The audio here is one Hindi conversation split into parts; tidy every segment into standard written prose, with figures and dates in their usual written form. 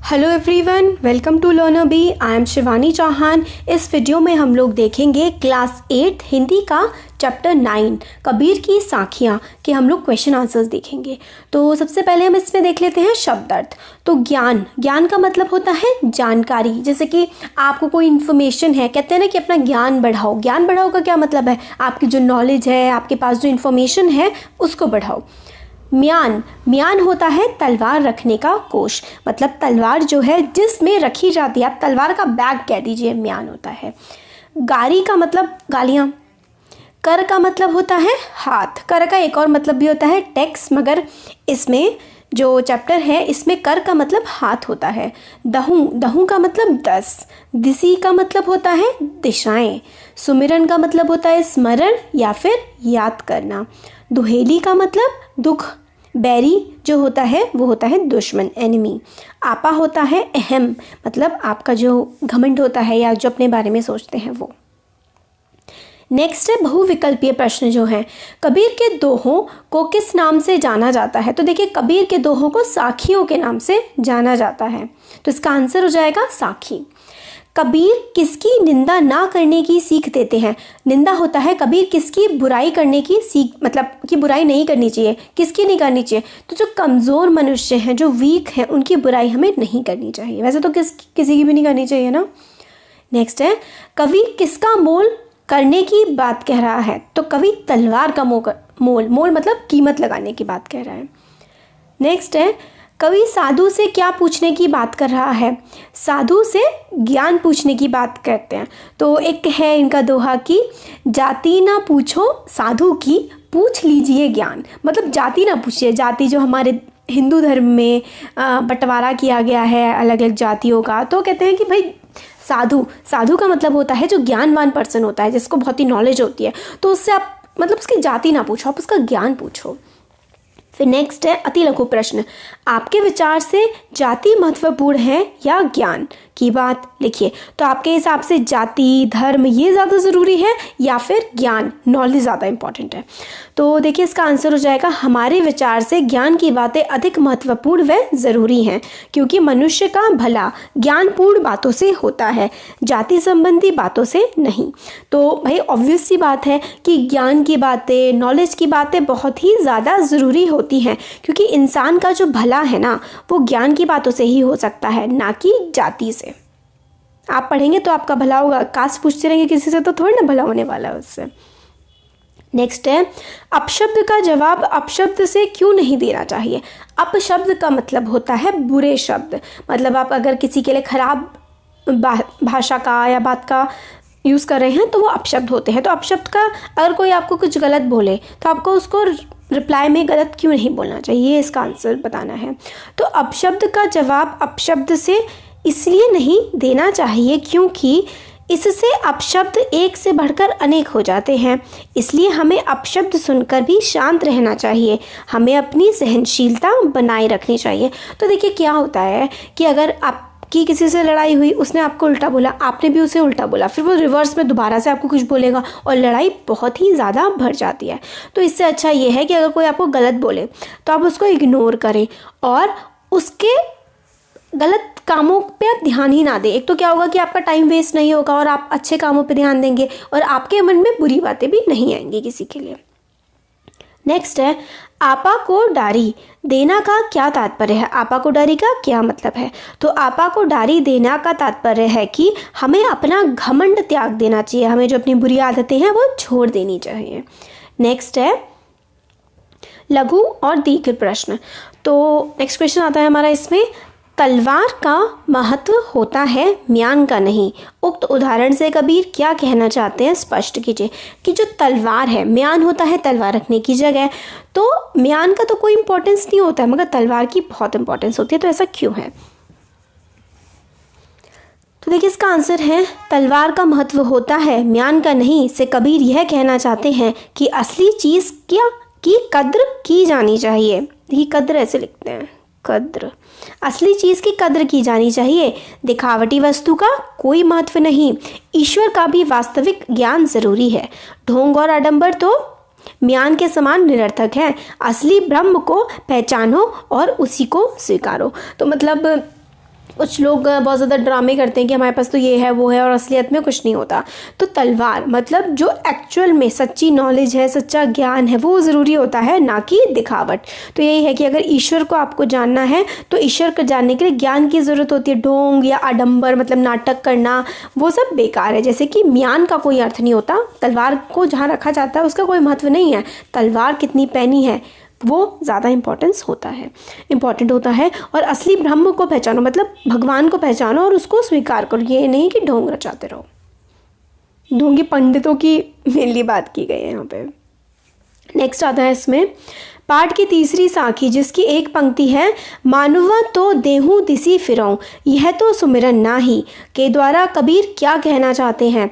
Hello everyone, welcome to Learner Bee. I am Shivani Chauhan. इस वीडियो में हम लोग देखेंगे क्लास 8 हिंदी का चैप्टर 9 कबीर की साखियाँ के हम लोग क्वेश्चन आंसर्स देखेंगे। तो सबसे पहले हम इसमें देख लेते हैं शब्द अर्थ। तो ज्ञान का मतलब होता है जानकारी। जैसे कि आपको कोई इन्फॉर्मेशन है, कहते हैं ना कि अपना ज्ञान बढ़ाओ। ज्ञान बढ़ाओ का क्या मतलब है? आपकी जो नॉलेज है, आपके पास जो इन्फॉर्मेशन है उसको बढ़ाओ। म्यान होता है तलवार रखने का कोश। मतलब तलवार जो है जिसमें रखी जाती है, आप तलवार का बैग कह दीजिए, म्यान होता है। गारी का मतलब गालियाँ। कर का मतलब होता है हाथ। कर का एक और मतलब भी होता है टैक्स, मगर इसमें जो चैप्टर है इसमें कर का मतलब हाथ होता है। दहू का मतलब 10। दिसी का मतलब होता है दिशाएं। सुमिरन का मतलब होता है स्मरण या फिर याद करना। दुहेली का मतलब दुख। बैरी जो होता है वो होता है दुश्मन, एनिमी। आपा होता है अहम, मतलब आपका जो घमंड होता है या जो अपने बारे में सोचते हैं वो। नेक्स्ट है बहुविकल्पीय प्रश्न जो है। कबीर के दोहों को किस नाम से जाना जाता है? तो देखिए, कबीर के दोहों को साखियों के नाम से जाना जाता है। तो इसका आंसर हो जाएगा साखी। कबीर किसकी निंदा ना करने की सीख देते हैं? निंदा होता है कबीर किसकी बुराई करने की सीख, मतलब कि बुराई नहीं करनी चाहिए। किसकी नहीं करनी चाहिए? तो जो कमज़ोर मनुष्य हैं, जो वीक हैं, उनकी बुराई हमें नहीं करनी चाहिए। वैसे तो किसी की भी नहीं करनी चाहिए ना। नेक्स्ट है कवि किसका मोल करने की बात कह रहा है? तो कवि तलवार का मोल मतलब कीमत लगाने की बात कह रहा है। नेक्स्ट है कवि साधु से क्या पूछने की बात कर रहा है? साधु से ज्ञान पूछने की बात करते हैं। तो एक है इनका दोहा कि जाति ना पूछो साधु की, पूछ लीजिए ज्ञान। मतलब जाति ना पूछिए। जाति जो हमारे हिंदू धर्म में बंटवारा किया गया है अलग अलग जातियों का, तो कहते हैं कि भाई साधु का मतलब होता है जो ज्ञानवान पर्सन होता है, जिसको बहुत ही नॉलेज होती है। तो उससे आप मतलब उसकी जाति ना पूछो, आप उसका ज्ञान पूछो। फिर नेक्स्ट है अति लघु प्रश्न। आपके विचार से जाति महत्वपूर्ण है या ज्ञान की बात? लिखिए। तो आपके हिसाब से जाति, धर्म ये ज़्यादा ज़रूरी है या फिर ज्ञान, नॉलेज ज़्यादा इंपॉर्टेंट है? तो देखिए, इसका आंसर हो जाएगा हमारे विचार से ज्ञान की बातें अधिक महत्वपूर्ण व ज़रूरी हैं, क्योंकि मनुष्य का भला ज्ञानपूर्ण बातों से होता है, जाति संबंधी बातों से नहीं। तो भाई ऑब्वियस सी बात है कि ज्ञान की बातें, नॉलेज की बातें बहुत ही ज़्यादा ज़रूरी होती हैं, क्योंकि इंसान का जो भला है ना वो ज्ञान की बातों से ही हो सकता है, ना कि जाति से। आप पढ़ेंगे तो आपका भला होगा, कास्ट पूछते रहेंगे किसी से तो थोड़ी ना भला होने वाला है उससे। नेक्स्ट है अपशब्द का जवाब अपशब्द से क्यों नहीं देना चाहिए? अपशब्द का मतलब होता है बुरे शब्द। मतलब आप अगर किसी के लिए खराब भाषा का या बात का यूज़ कर रहे हैं तो वो अपशब्द होते हैं। तो अपशब्द का अगर कोई आपको कुछ गलत बोले तो आपको उसको रिप्लाई में गलत क्यों नहीं बोलना चाहिए, ये इसका आंसर बताना है। तो अपशब्द का जवाब अपशब्द से इसलिए नहीं देना चाहिए क्योंकि इससे अपशब्द एक से बढ़कर अनेक हो जाते हैं। इसलिए हमें अपशब्द सुनकर भी शांत रहना चाहिए। हमें अपनी सहनशीलता बनाए रखनी चाहिए। तो देखिए क्या होता है कि अगर आपकी किसी से लड़ाई हुई, उसने आपको उल्टा बोला, आपने भी उसे उल्टा बोला, फिर वो रिवर्स में दोबारा से आपको कुछ बोलेगा और लड़ाई बहुत ही ज़्यादा बढ़ जाती है। तो इससे अच्छा ये है कि अगर कोई आपको गलत बोले तो आप उसको इग्नोर करें और उसके गलत कामों पे आप ध्यान ही ना दें। एक तो क्या होगा कि आपका टाइम वेस्ट नहीं होगा और आप अच्छे कामों पे ध्यान देंगे और आपके मन में बुरी बातें भी नहीं आएंगी किसी के लिए। नेक्स्ट है आपा को डारी देना का क्या तात्पर्य है? आपा को डारी का क्या मतलब है? तो आपा को डारी देना का तात्पर्य है कि हमें अपना घमंड त्याग देना चाहिए, हमें जो अपनी बुरी आदतें हैं वो छोड़ देनी चाहिए। नेक्स्ट है लघु और दीर्घ प्रश्न। तो नेक्स्ट क्वेश्चन आता है हमारा इसमें, तलवार का महत्व होता है म्यान का नहीं। उक्त उदाहरण से कबीर क्या कहना चाहते हैं स्पष्ट कीजिए। कि जो तलवार है, म्यान होता है तलवार रखने की जगह, तो म्यान का तो कोई इंपॉर्टेंस नहीं होता है मगर तलवार की बहुत इंपॉर्टेंस होती है। तो ऐसा क्यों है? तो देखिए इसका आंसर है तलवार का महत्व होता है म्यान का नहीं से कबीर यह कहना चाहते हैं कि असली चीज़ क्या की कद्र की जानी चाहिए। ये कद्र ऐसे लिखते हैं, कद्र, असली चीज़ की कद्र की जानी चाहिए। दिखावटी वस्तु का कोई महत्व नहीं। ईश्वर का भी वास्तविक ज्ञान जरूरी है। ढोंग और आडंबर तो म्यान के समान निरर्थक है। असली ब्रह्म को पहचानो और उसी को स्वीकारो। तो मतलब कुछ लोग बहुत ज़्यादा ड्रामे करते हैं कि हमारे पास तो ये है वो है और असलियत में कुछ नहीं होता। तो तलवार मतलब जो एक्चुअल में सच्ची नॉलेज है, सच्चा ज्ञान है, वो ज़रूरी होता है, ना कि दिखावट। तो यही है कि अगर ईश्वर को आपको जानना है तो ईश्वर को जानने के लिए ज्ञान की ज़रूरत होती है। ढोंग या आडंबर मतलब नाटक करना वो सब बेकार है। जैसे कि म्यान का कोई अर्थ नहीं होता, तलवार को जहाँ रखा जाता है उसका कोई महत्व नहीं है, तलवार कितनी पैनी है वो ज़्यादा इम्पोर्टेंट होता है। और असली ब्रह्म को पहचानो मतलब भगवान को पहचानो और उसको स्वीकार करो, ये नहीं कि ढोंग रचाते रहो। ढोंगी पंडितों की मेनली बात की गई है यहाँ पे। नेक्स्ट आता है इसमें पाठ की तीसरी साखी जिसकी एक पंक्ति है, मानवा तो देहूँ दिसी फिरऊँ यह तो सुमिरन नाही, के द्वारा कबीर क्या कहना चाहते हैं।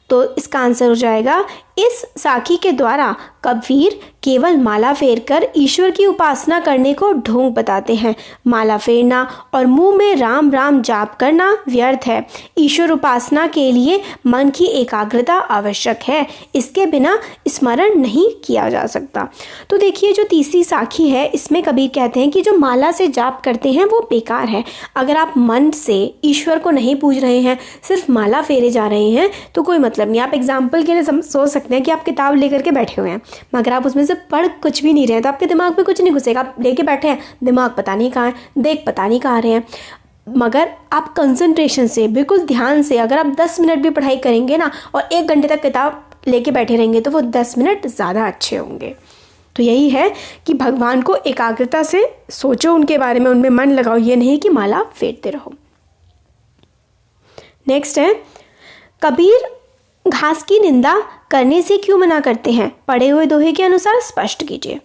तो इसका आंसर हो जाएगा, इस साखी के द्वारा कबीर केवल माला फेरकर ईश्वर की उपासना करने को ढोंग बताते हैं। माला फेरना और मुंह में राम राम जाप करना व्यर्थ है। ईश्वर उपासना के लिए मन की एकाग्रता आवश्यक है, इसके बिना स्मरण नहीं किया जा सकता। तो देखिए जो तीसरी साखी है इसमें कबीर कहते हैं कि जो माला से जाप करते हैं वो बेकार है। अगर आप मन से ईश्वर को नहीं पूज रहे हैं, सिर्फ माला फेरे जा रहे हैं तो कोई मतलब नहीं। आप एग्जाम्पल के लिए सोच सकते हैं कि आप किताब लेकर के बैठे हुए हैं मगर आप उसमें से पढ़ कुछ भी नहीं रहे हैं, तो आपके दिमाग में कुछ नहीं घुसेगा। आप लेके बैठे हैं, दिमाग पता नहीं कहाँ है, देख पता नहीं कहाँ रहे हैं, मगर आप कंसंट्रेशन से बिल्कुल ध्यान से अगर आप 10 मिनट भी पढ़ाई करेंगे ना और 1 घंटे तक किताब लेके बैठे रहेंगे तो वो 10 मिनट ज़्यादा अच्छे होंगे। तो यही है कि भगवान को एकाग्रता से सोचो, उनके बारे में उनमें मन लगाओ, ये नहीं कि माला फेरते रहो। नेक्स्ट है, कबीर घास की निंदा करने से क्यों मना करते हैं, पढ़े हुए दोहे के अनुसार स्पष्ट कीजिए।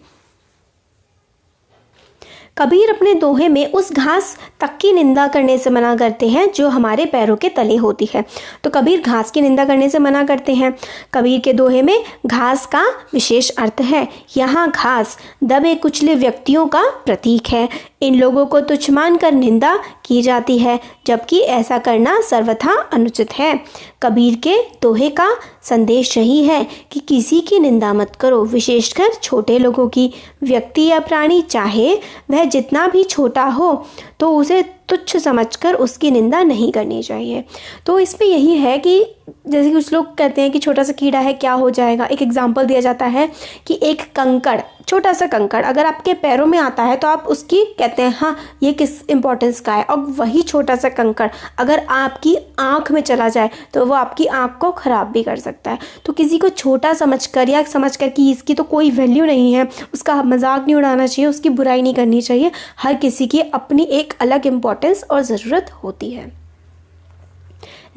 कबीर अपने दोहे में उस घास तक की निंदा करने से मना करते हैं जो हमारे पैरों के तले होती है। तो कबीर घास की निंदा करने से मना करते हैं। कबीर के दोहे में घास का विशेष अर्थ है। यहाँ घास दबे कुचले व्यक्तियों का प्रतीक है। इन लोगों को तुच्छ मानकर निंदा की जाती है, जबकि ऐसा करना सर्वथा अनुचित है। कबीर के दोहे का संदेश यही है कि किसी की निंदा मत करो, विशेषकर छोटे लोगों की। व्यक्ति या प्राणी चाहे वह जितना भी छोटा हो तो उसे तुच्छ समझकर उसकी निंदा नहीं करनी चाहिए। तो इसमें यही है कि जैसे कुछ लोग कहते हैं कि छोटा सा कीड़ा है क्या हो जाएगा। एक एग्जांपल दिया जाता है कि एक कंकड़, छोटा सा कंकड़ अगर आपके पैरों में आता है तो आप उसकी कहते हैं हाँ ये किस इंपॉर्टेंस का है, और वही छोटा सा कंकड़ अगर आपकी आँख में चला जाए तो वो आपकी आँख को ख़राब भी कर सकता है। तो किसी को छोटा समझकर या समझकर कि इसकी तो कोई वैल्यू नहीं है, उसका मजाक नहीं उड़ाना चाहिए, उसकी बुराई नहीं करनी चाहिए। हर किसी की अपनी एक अलग इम्पोर्टेंस और ज़रूरत होती है।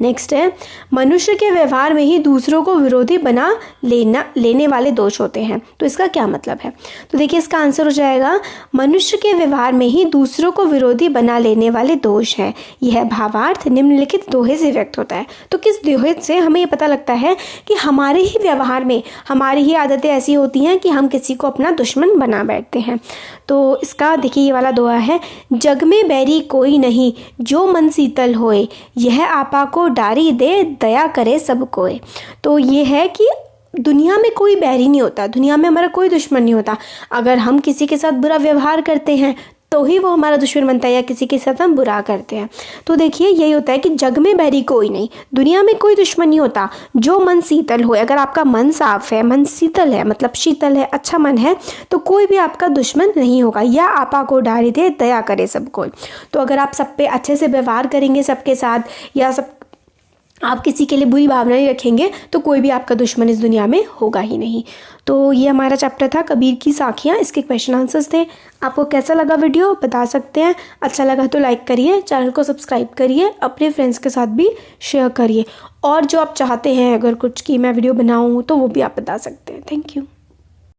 नेक्स्ट है, मनुष्य के व्यवहार में ही दूसरों को विरोधी बना लेने वाले दोष होते हैं। तो इसका क्या मतलब है? तो देखिए इसका आंसर हो जाएगा, मनुष्य के व्यवहार में ही दूसरों को विरोधी बना लेने वाले दोष हैं। यह भावार्थ निम्नलिखित दोहे से व्यक्त होता है। तो किस दोहे से हमें ये पता लगता है कि हमारे ही व्यवहार में हमारी ही आदतें ऐसी होती हैं कि हम किसी को अपना दुश्मन बना बैठते हैं। तो इसका देखिए ये वाला दोहा है, जग में बैरी कोई नहीं जो मन शीतल होए, यह आपा को डारी दे दया करे सब कोय। तो ये है कि दुनिया में कोई बैरी नहीं होता, दुनिया में हमारा कोई दुश्मन नहीं होता। अगर हम किसी के साथ बुरा व्यवहार करते हैं तो ही वो हमारा दुश्मन बनता है, या किसी के साथ हम बुरा करते हैं। तो देखिए यही होता है कि जग में बैरी कोई नहीं, दुनिया में कोई दुश्मन नहीं होता जो मन शीतल हो। अगर आपका मन साफ है, मन शीतल है मतलब शीतल है, अच्छा मन है, तो कोई भी आपका दुश्मन नहीं होगा। या आपा को डारी दे दया करे सब कोई। तो अगर आप सब पे अच्छे से व्यवहार करेंगे सबके साथ, या सब आप किसी के लिए बुरी भावना नहीं रखेंगे, तो कोई भी आपका दुश्मन इस दुनिया में होगा ही नहीं। तो ये हमारा चैप्टर था कबीर की साखियाँ, इसके क्वेश्चन आंसर्स थे। आपको कैसा लगा वीडियो बता सकते हैं। अच्छा लगा तो लाइक करिए, चैनल को सब्सक्राइब करिए, अपने फ्रेंड्स के साथ भी शेयर करिए। और जो आप चाहते हैं अगर कुछ कि मैं वीडियो बनाऊँ तो वो भी आप बता सकते हैं। Thank you.